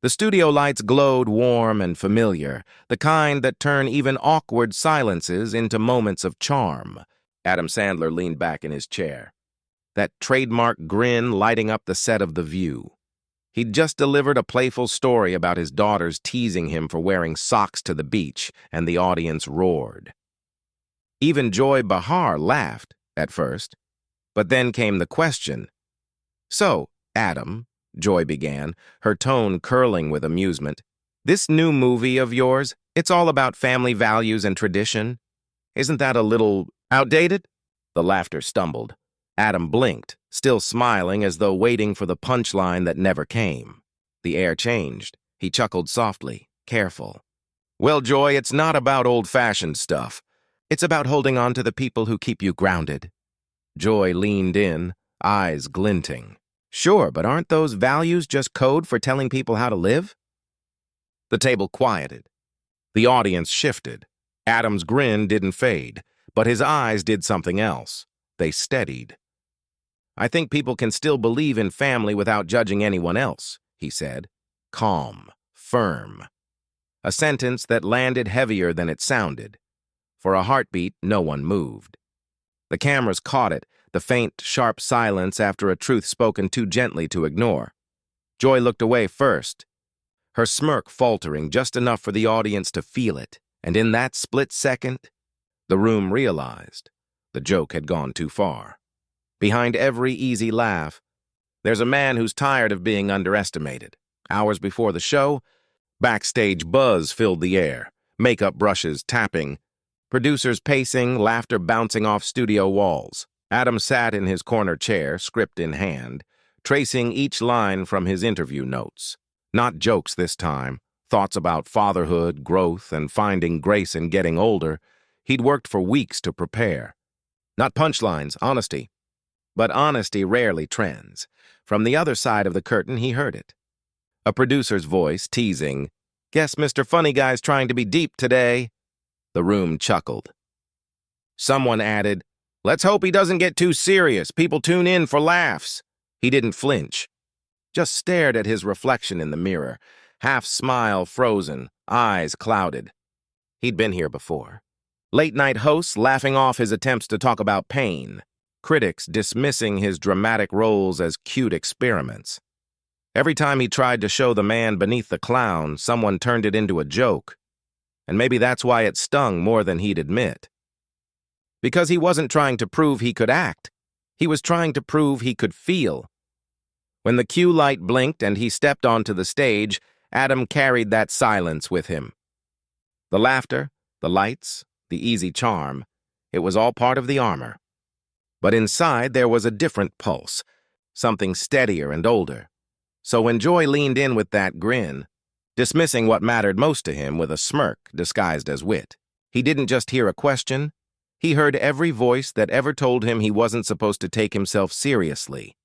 The studio lights glowed warm and familiar, the kind that turn even awkward silences into moments of charm. Adam Sandler leaned back in his chair, that trademark grin lighting up the set of The View. He'd just delivered a playful story about his daughters teasing him for wearing socks to the beach, and the audience roared. Even Joy Behar laughed, at first, but then came the question. "So, Adam," Joy began, her tone curling with amusement, "this new movie of yours, it's all about family values and tradition. Isn't that a little outdated?" The laughter stumbled. Adam blinked, still smiling as though waiting for the punchline that never came. The air changed. He chuckled softly, careful. "Well, Joy, it's not about old-fashioned stuff. It's about holding on to the people who keep you grounded." Joy leaned in, eyes glinting. "Sure, but aren't those values just code for telling people how to live?" The table quieted. The audience shifted. Adam's grin didn't fade, but his eyes did something else. They steadied. "I think people can still believe in family without judging anyone else," he said. Calm, firm. A sentence that landed heavier than it sounded. For a heartbeat, no one moved. The cameras caught it, the faint, sharp silence after a truth spoken too gently to ignore. Joy looked away first, her smirk faltering just enough for the audience to feel it, and in that split second, the room realized the joke had gone too far. Behind every easy laugh, there's a man who's tired of being underestimated. Hours before the show, backstage buzz filled the air, makeup brushes tapping, producers pacing, laughter bouncing off studio walls. Adam sat in his corner chair, script in hand, tracing each line from his interview notes. Not jokes this time, thoughts about fatherhood, growth, and finding grace in getting older. He'd worked for weeks to prepare. Not punchlines, honesty. But honesty rarely trends. From the other side of the curtain, he heard it. A producer's voice, teasing, "Guess Mr. Funny Guy's trying to be deep today." The room chuckled. Someone added, "Let's hope he doesn't get too serious. People tune in for laughs." He didn't flinch, just stared at his reflection in the mirror, half smile frozen, eyes clouded. He'd been here before. Late-night hosts laughing off his attempts to talk about pain. Critics dismissing his dramatic roles as cute experiments. Every time he tried to show the man beneath the clown, someone turned it into a joke. And maybe that's why it stung more than he'd admit. Because he wasn't trying to prove he could act. He was trying to prove he could feel. When the cue light blinked and he stepped onto the stage, Adam carried that silence with him. The laughter, the lights, the easy charm, it was all part of the armor. But inside there was a different pulse, something steadier and older. So when Joy leaned in with that grin, dismissing what mattered most to him with a smirk disguised as wit, he didn't just hear a question, he heard every voice that ever told him he wasn't supposed to take himself seriously.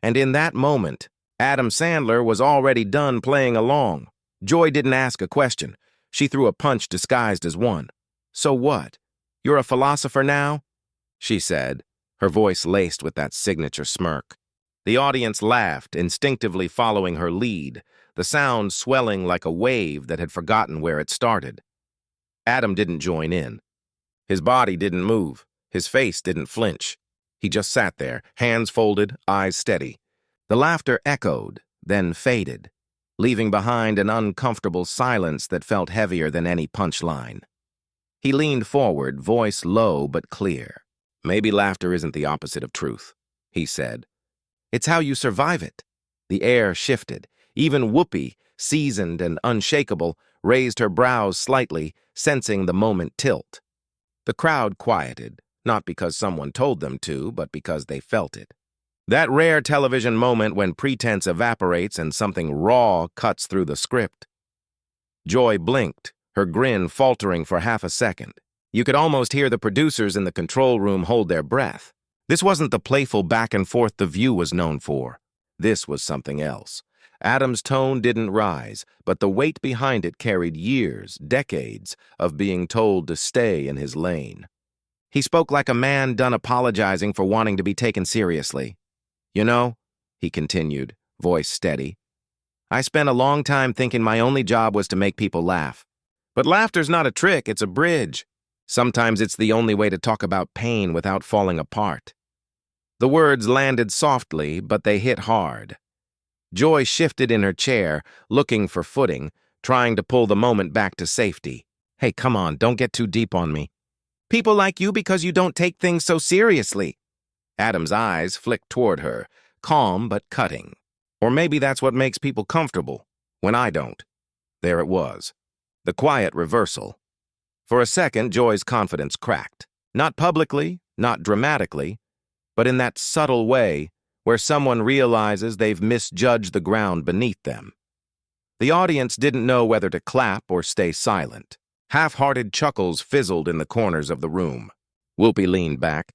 And in that moment, Adam Sandler was already done playing along. Joy didn't ask a question. She threw a punch disguised as one. "So what? You're a philosopher now?" she said, her voice laced with that signature smirk. The audience laughed, instinctively following her lead, the sound swelling like a wave that had forgotten where it started. Adam didn't join in. His body didn't move. His face didn't flinch. He just sat there, hands folded, eyes steady. The laughter echoed, then faded, leaving behind an uncomfortable silence that felt heavier than any punchline. He leaned forward, voice low but clear. "Maybe laughter isn't the opposite of truth," he said. "It's how you survive it." The air shifted. Even Whoopi, seasoned and unshakable, raised her brows slightly, sensing the moment tilt. The crowd quieted, not because someone told them to, but because they felt it. That rare television moment when pretense evaporates and something raw cuts through the script. Joy blinked, her grin faltering for half a second. You could almost hear the producers in the control room hold their breath. This wasn't the playful back and forth The View was known for. This was something else. Adam's tone didn't rise, but the weight behind it carried years, decades, of being told to stay in his lane. He spoke like a man done apologizing for wanting to be taken seriously. "You know," he continued, voice steady, I spent a long time thinking my only job was to make people laugh. But laughter's not a trick, it's a bridge. Sometimes it's the only way to talk about pain without falling apart. The words landed softly, but they hit hard. Joy shifted in her chair, looking for footing, trying to pull the moment back to safety. Hey, come on, don't get too deep on me. People like you because you don't take things so seriously. Adam's eyes flicked toward her, calm but cutting. Or maybe that's what makes people comfortable, when I don't. There it was. The quiet reversal. For a second, Joy's confidence cracked. Not publicly, not dramatically, but in that subtle way where someone realizes they've misjudged the ground beneath them. The audience didn't know whether to clap or stay silent. Half-hearted chuckles fizzled in the corners of the room. Whoopi leaned back,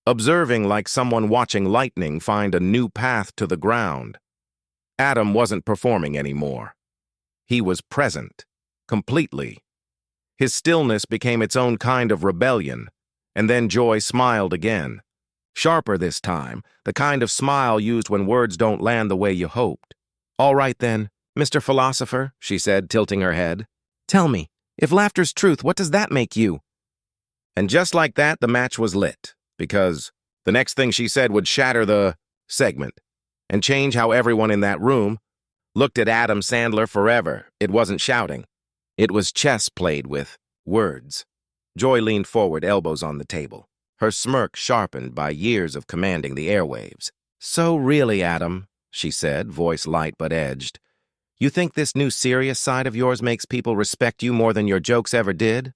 observing like someone watching lightning find a new path to the ground. Adam wasn't performing anymore. He was present, completely. His stillness became its own kind of rebellion, and then Joy smiled again. Sharper this time, the kind of smile used when words don't land the way you hoped. All right then, Mr. Philosopher, she said, tilting her head. Tell me, if laughter's truth, what does that make you? And just like that, the match was lit, because the next thing she said would shatter the segment and change how everyone in that room looked at Adam Sandler forever. It wasn't shouting. It was chess played with words. Joy leaned forward, elbows on the table, her smirk sharpened by years of commanding the airwaves. So really, Adam, she said, voice light but edged, you think this new serious side of yours makes people respect you more than your jokes ever did?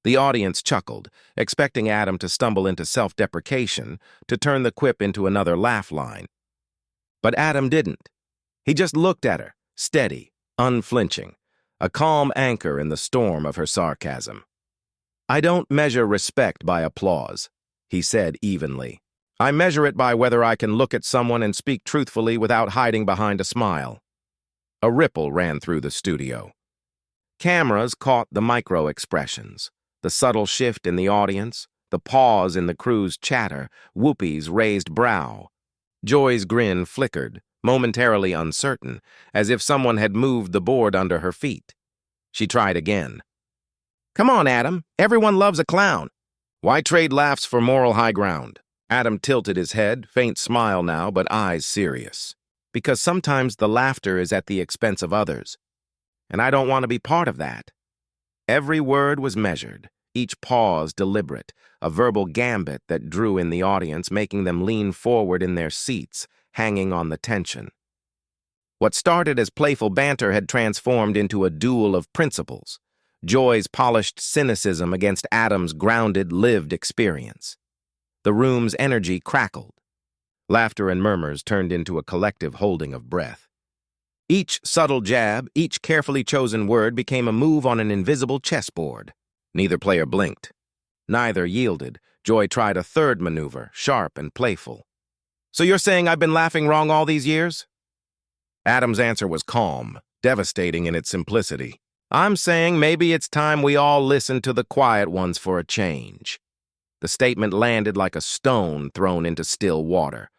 The audience chuckled, expecting Adam to stumble into self-deprecation, to turn the quip into another laugh line. But Adam didn't. He just looked at her, steady, unflinching, a calm anchor in the storm of her sarcasm. I don't measure respect by applause, he said evenly. I measure it by whether I can look at someone and speak truthfully without hiding behind a smile. A ripple ran through the studio. Cameras caught the micro-expressions, the subtle shift in the audience, the pause in the crew's chatter, Whoopi's raised brow. Joy's grin flickered, momentarily uncertain, as if someone had moved the board under her feet. She tried again. Come on, Adam. Everyone loves a clown. Why trade laughs for moral high ground? Adam tilted his head, faint smile now, but eyes serious. Because sometimes the laughter is at the expense of others. And I don't want to be part of that. Every word was measured, each pause deliberate, a verbal gambit that drew in the audience, making them lean forward in their seats, hanging on the tension. What started as playful banter had transformed into a duel of principles, Joy's polished cynicism against Adam's grounded, lived experience. The room's energy crackled. Laughter and murmurs turned into a collective holding of breath. Each subtle jab, each carefully chosen word became a move on an invisible chessboard. Neither player blinked. Neither yielded. Joy tried a third maneuver, sharp and playful. So you're saying I've been laughing wrong all these years? Adam's answer was calm, devastating in its simplicity. I'm saying maybe it's time we all listen to the quiet ones for a change. The statement landed like a stone thrown into still water.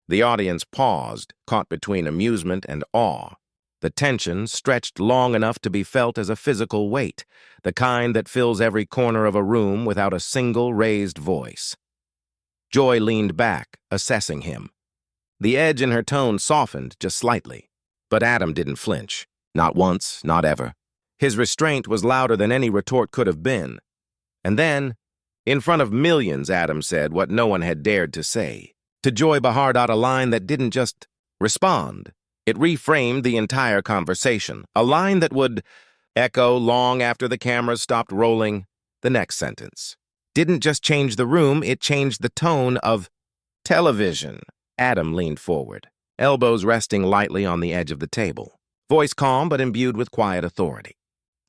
The audience paused, caught between amusement and awe. The tension stretched long enough to be felt as a physical weight, the kind that fills every corner of a room without a single raised voice. Joy leaned back, assessing him. The edge in her tone softened just slightly, but Adam didn't flinch. Not once, not ever. His restraint was louder than any retort could have been. And then, in front of millions, Adam said what no one had dared to say. To Joy Behar, a line that didn't just respond. It reframed the entire conversation, a line that would echo long after the cameras stopped rolling. The next sentence didn't just change the room, it changed the tone of television. Adam leaned forward, elbows resting lightly on the edge of the table, voice calm but imbued with quiet authority.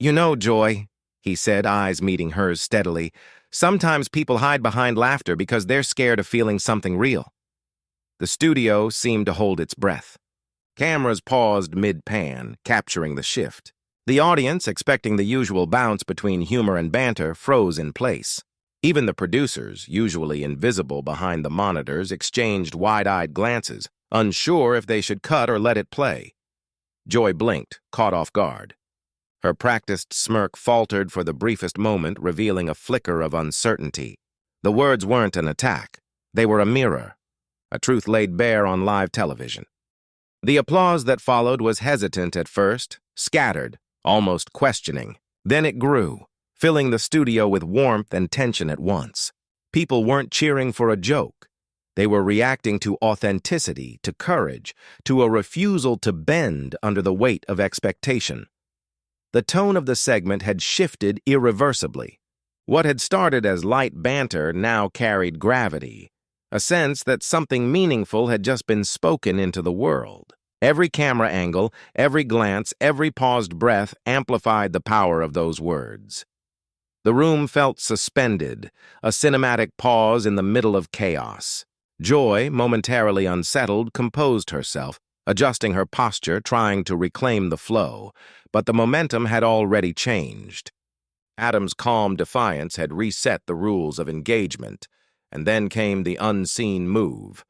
You know, Joy, he said, eyes meeting hers steadily, sometimes people hide behind laughter because they're scared of feeling something real. The studio seemed to hold its breath. Cameras paused mid-pan, capturing the shift. The audience, expecting the usual bounce between humor and banter, froze in place. Even the producers, usually invisible behind the monitors, exchanged wide-eyed glances, unsure if they should cut or let it play. Joy blinked, caught off guard. Her practiced smirk faltered for the briefest moment, revealing a flicker of uncertainty. The words weren't an attack. They were a mirror, a truth laid bare on live television. The applause that followed was hesitant at first, scattered, almost questioning. Then it grew, filling the studio with warmth and tension at once. People weren't cheering for a joke. They were reacting to authenticity, to courage, to a refusal to bend under the weight of expectation. The tone of the segment had shifted irreversibly. What had started as light banter now carried gravity, a sense that something meaningful had just been spoken into the world. Every camera angle, every glance, every paused breath amplified the power of those words. The room felt suspended, a cinematic pause in the middle of chaos. Joy, momentarily unsettled, composed herself, adjusting her posture, trying to reclaim the flow, but the momentum had already changed. Adam's calm defiance had reset the rules of engagement, and then came the unseen move.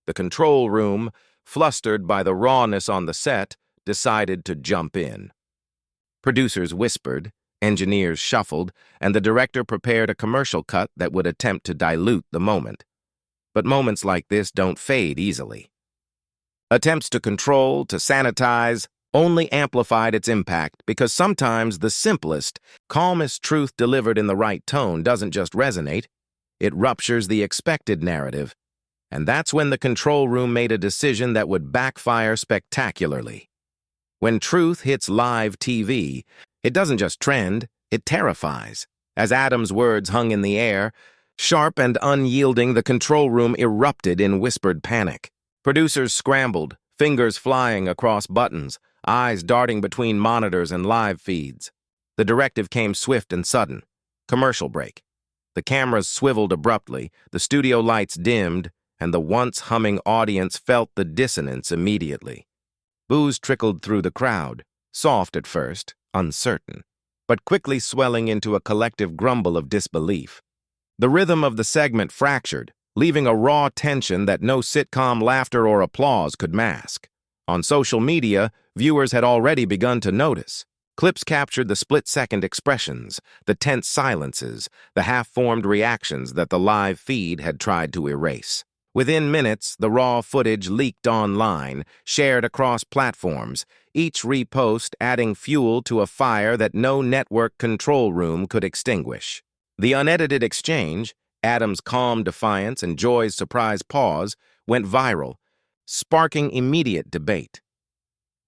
The control room, flustered by the rawness on the set, decided to jump in. Producers whispered, engineers shuffled, and the director prepared a commercial cut that would attempt to dilute the moment. But moments like this don't fade easily. Attempts to control, to sanitize, only amplified its impact because sometimes the simplest, calmest truth delivered in the right tone doesn't just resonate, it ruptures the expected narrative. And that's when the control room made a decision that would backfire spectacularly. When truth hits live TV, it doesn't just trend, it terrifies. As Adam's words hung in the air, sharp and unyielding, the control room erupted in whispered panic. Producers scrambled, fingers flying across buttons, eyes darting between monitors and live feeds. The directive came swift and sudden. Commercial break. The cameras swiveled abruptly, the studio lights dimmed, and the once humming audience felt the dissonance immediately. Boos trickled through the crowd, soft at first, uncertain, but quickly swelling into a collective grumble of disbelief. The rhythm of the segment fractured, leaving a raw tension that no sitcom laughter or applause could mask. On social media, viewers had already begun to notice. Clips captured the split-second expressions, the tense silences, the half-formed reactions that the live feed had tried to erase. Within minutes, the raw footage leaked online, shared across platforms, each repost adding fuel to a fire that no network control room could extinguish. The unedited exchange, Adam's calm defiance and Joy's surprised pause, went viral, sparking immediate debate.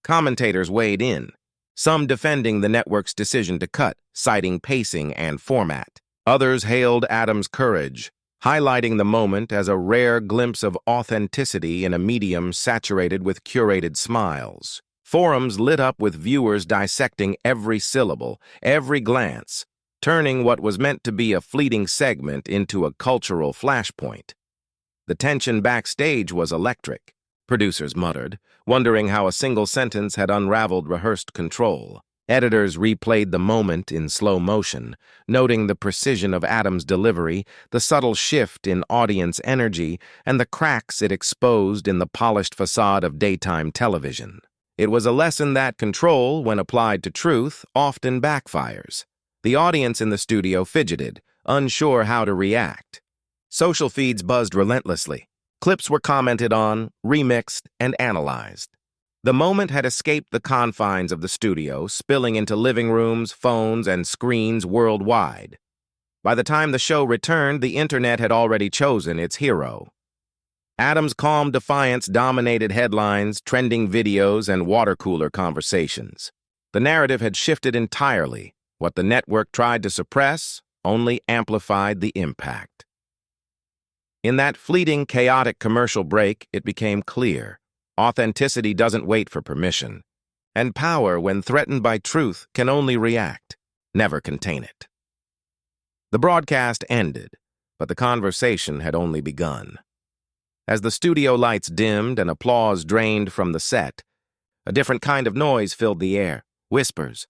Commentators weighed in, some defending the network's decision to cut, citing pacing and format. Others hailed Adam's courage, highlighting the moment as a rare glimpse of authenticity in a medium saturated with curated smiles. Forums lit up with viewers dissecting every syllable, every glance, turning what was meant to be a fleeting segment into a cultural flashpoint. The tension backstage was electric, producers muttered, wondering how a single sentence had unraveled rehearsed control. Editors replayed the moment in slow motion, noting the precision of Adam's delivery, the subtle shift in audience energy, and the cracks it exposed in the polished facade of daytime television. It was a lesson that control, when applied to truth, often backfires. The audience in the studio fidgeted, unsure how to react. Social feeds buzzed relentlessly. Clips were commented on, remixed, and analyzed. The moment had escaped the confines of the studio, spilling into living rooms, phones, and screens worldwide. By the time the show returned, the internet had already chosen its hero. Adam's calm defiance dominated headlines, trending videos, and water cooler conversations. The narrative had shifted entirely. What the network tried to suppress only amplified the impact. In that fleeting, chaotic commercial break, it became clear. Authenticity doesn't wait for permission. And power, when threatened by truth, can only react, never contain it. The broadcast ended, but the conversation had only begun. As the studio lights dimmed and applause drained from the set, a different kind of noise filled the air. Whispers,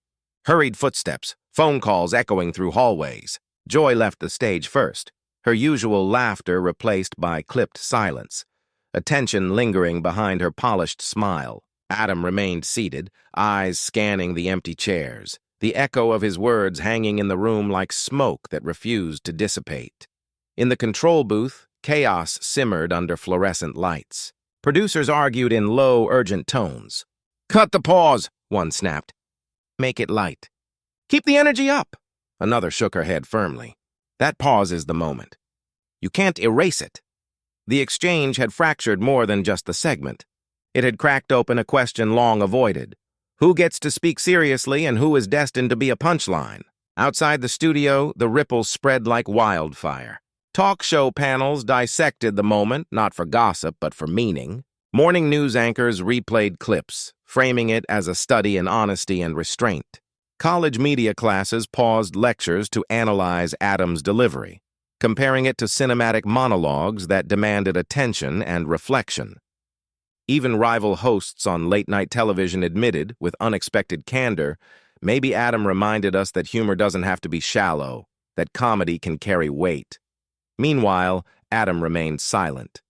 hurried footsteps, phone calls echoing through hallways. Joy left the stage first, her usual laughter replaced by clipped silence, a tension lingering behind her polished smile. Adam remained seated, eyes scanning the empty chairs, the echo of his words hanging in the room like smoke that refused to dissipate. In the control booth, chaos simmered under fluorescent lights. Producers argued in low, urgent tones. "Cut the pause," one snapped. "Make it light." "Keep the energy up," another shook her head firmly. "That pause is the moment. You can't erase it." The exchange had fractured more than just the segment. It had cracked open a question long avoided. Who gets to speak seriously and who is destined to be a punchline? Outside the studio, the ripples spread like wildfire. Talk show panels dissected the moment, not for gossip, but for meaning. Morning news anchors replayed clips, framing it as a study in honesty and restraint. College media classes paused lectures to analyze Adam's delivery, comparing it to cinematic monologues that demanded attention and reflection. Even rival hosts on late-night television admitted, with unexpected candor, maybe Adam reminded us that humor doesn't have to be shallow, that comedy can carry weight. Meanwhile, Adam remained silent.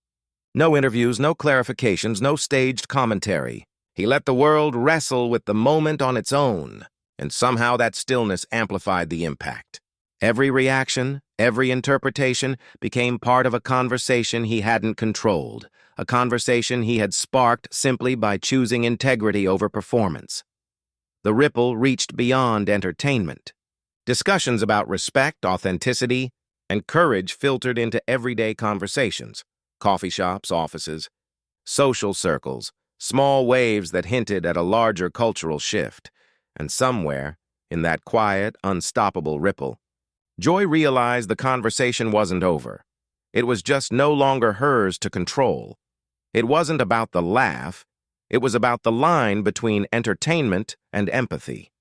No interviews, no clarifications, no staged commentary. He let the world wrestle with the moment on its own, and somehow that stillness amplified the impact. Every reaction, every interpretation became part of a conversation he hadn't controlled, a conversation he had sparked simply by choosing integrity over performance. The ripple reached beyond entertainment. Discussions about respect, authenticity, and courage filtered into everyday conversations, coffee shops, offices, social circles, small waves that hinted at a larger cultural shift. And somewhere, in that quiet, unstoppable ripple, Joy realized the conversation wasn't over. It was just no longer hers to control. It wasn't about the laugh. It was about the line between entertainment and empathy.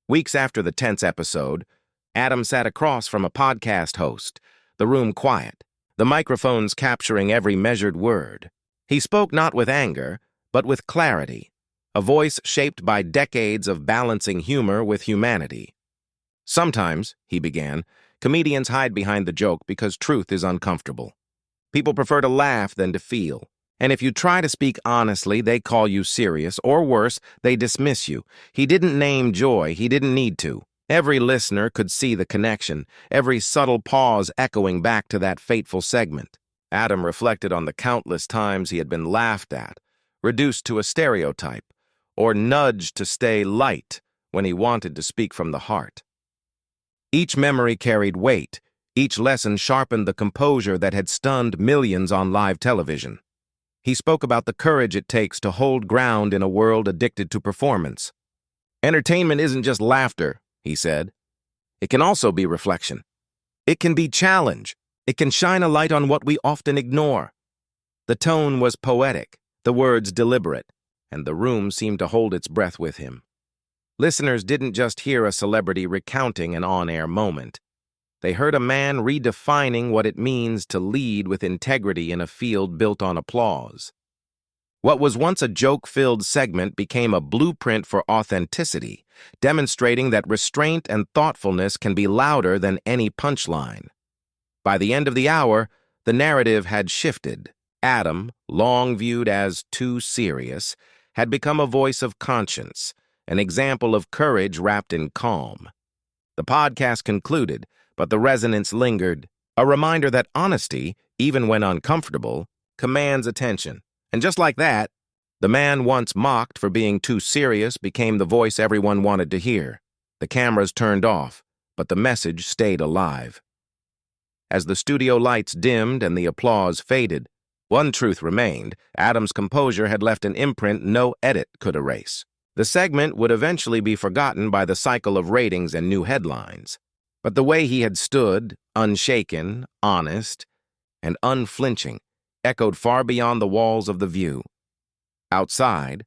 Weeks after the tense episode, Adam sat across from a podcast host, the room quiet, the microphones capturing every measured word. He spoke not with anger, but with clarity, a voice shaped by decades of balancing humor with humanity. "Sometimes," he began, "comedians hide behind the joke because truth is uncomfortable. People prefer to laugh than to feel. And if you try to speak honestly, they call you serious, or worse, they dismiss you." He didn't name Joy, he didn't need to. Every listener could see the connection, every subtle pause echoing back to that fateful segment. Adam reflected on the countless times he had been laughed at, reduced to a stereotype, or nudged to stay light when he wanted to speak from the heart. Each memory carried weight. Each lesson sharpened the composure that had stunned millions on live television. He spoke about the courage it takes to hold ground in a world addicted to performance. "Entertainment isn't just laughter," he said. "It can also be reflection. It can be challenge. It can shine a light on what we often ignore." The tone was poetic, the words deliberate, and the room seemed to hold its breath with him. Listeners didn't just hear a celebrity recounting an on-air moment. They heard a man redefining what it means to lead with integrity in a field built on applause. What was once a joke-filled segment became a blueprint for authenticity, demonstrating that restraint and thoughtfulness can be louder than any punchline. By the end of the hour, the narrative had shifted. Adam, long viewed as too serious, had become a voice of conscience, an example of courage wrapped in calm. The podcast concluded, but the resonance lingered, a reminder that honesty, even when uncomfortable, commands attention. And just like that, the man once mocked for being too serious became the voice everyone wanted to hear. The cameras turned off, but the message stayed alive. As the studio lights dimmed and the applause faded, one truth remained: Adam's composure had left an imprint no edit could erase. The segment would eventually be forgotten by the cycle of ratings and new headlines. But the way he had stood, unshaken, honest, and unflinching, echoed far beyond the walls of the View. Outside,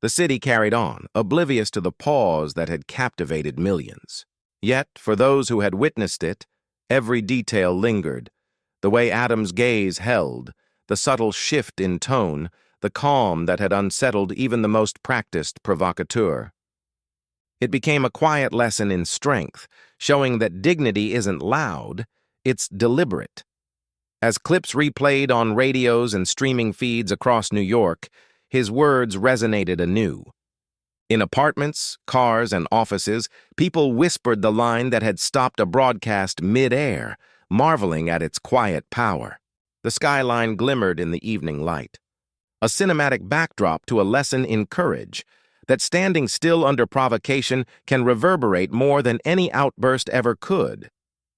the city carried on, oblivious to the pause that had captivated millions. Yet, for those who had witnessed it, every detail lingered. The way Adam's gaze held, the subtle shift in tone, the calm that had unsettled even the most practiced provocateur. It became a quiet lesson in strength, showing that dignity isn't loud, it's deliberate. As clips replayed on radios and streaming feeds across New York, his words resonated anew. In apartments, cars, and offices, people whispered the line that had stopped a broadcast mid-air, marveling at its quiet power. The skyline glimmered in the evening light, a cinematic backdrop to a lesson in courage, that standing still under provocation can reverberate more than any outburst ever could.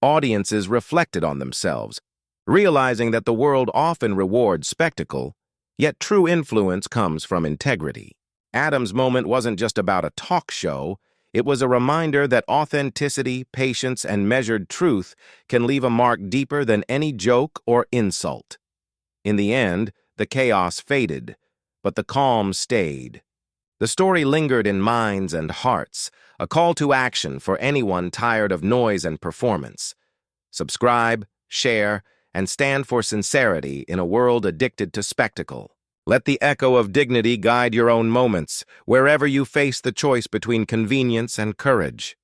Audiences reflected on themselves, realizing that the world often rewards spectacle, yet true influence comes from integrity. Adam's moment wasn't just about a talk show, it was a reminder that authenticity, patience, and measured truth can leave a mark deeper than any joke or insult. In the end, the chaos faded, but the calm stayed. The story lingered in minds and hearts, a call to action for anyone tired of noise and performance. Subscribe, share, and stand for sincerity in a world addicted to spectacle. Let the echo of dignity guide your own moments, wherever you face the choice between convenience and courage.